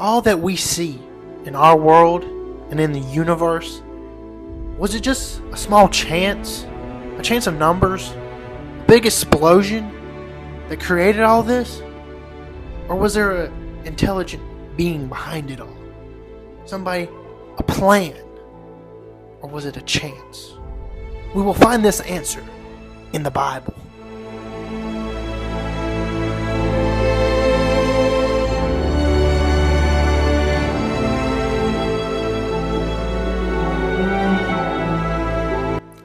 all that we see in our world and in the universe, was it just a small chance? A chance of numbers? A big explosion that created all this? Or was there an intelligent being behind it all? Somebody, a plan? Or was it a chance? We will find this answer in the Bible.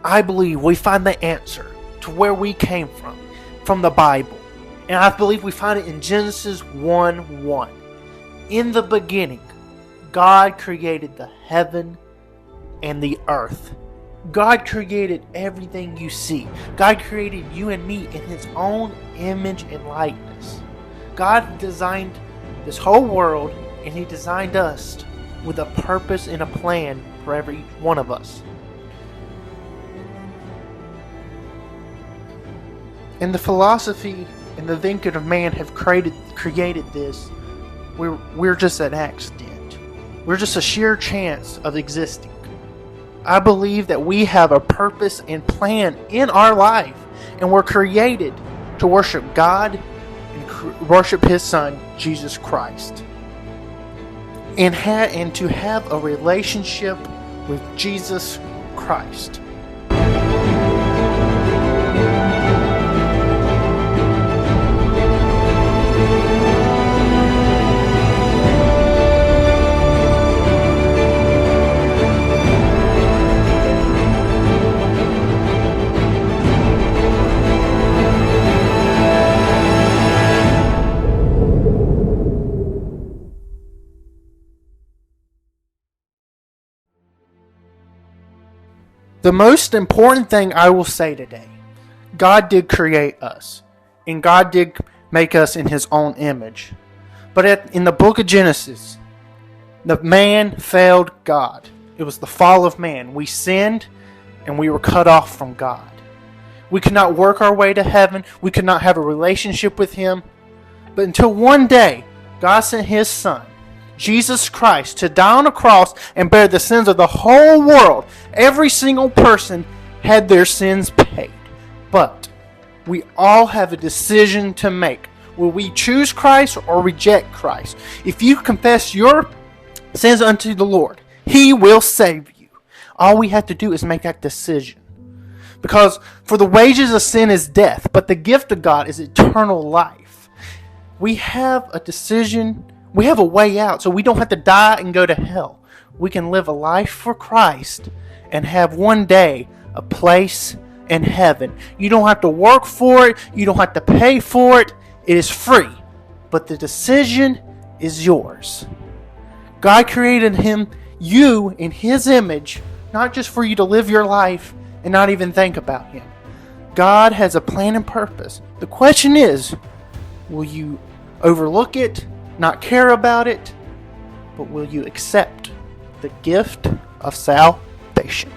I believe we find the answer to where we came from the Bible. And I believe we find it in Genesis 1:1. In the beginning, God created the heaven and the earth. God created everything you see. God created you and me in His own image and likeness. God designed this whole world, and He designed us with a purpose and a plan for every one of us. And the philosophy and the thinking of man have created this. We're just an accident. We're just a sheer chance of existing. I believe that we have a purpose and plan in our life, and we're created to worship God and worship His Son, Jesus Christ, and to have a relationship with Jesus Christ. The most important thing I will say today, God did create us, and God did make us in His own image. But in the book of Genesis, the man failed God. It was the fall of man. We sinned, and we were cut off from God. We could not work our way to heaven. We could not have a relationship with Him. But until one day, God sent His Son, Jesus Christ, to die on a cross and bear the sins of the whole world. Every single person had their sins paid. But we all have a decision to make. Will we choose Christ or reject Christ? If you confess your sins unto the Lord, He will save you. All we have to do is make that decision. Because for the wages of sin is death, but the gift of God is eternal life. We have a decision. We have a way out, so we don't have to die and go to hell. We can live a life for Christ and have one day a place in heaven. You don't have to work for it. You don't have to pay for it. It is free. But the decision is yours. God created you in His image, not just for you to live your life and not even think about Him. God has a plan and purpose. The question is, will you overlook it, not care about it, but will you accept the gift of salvation?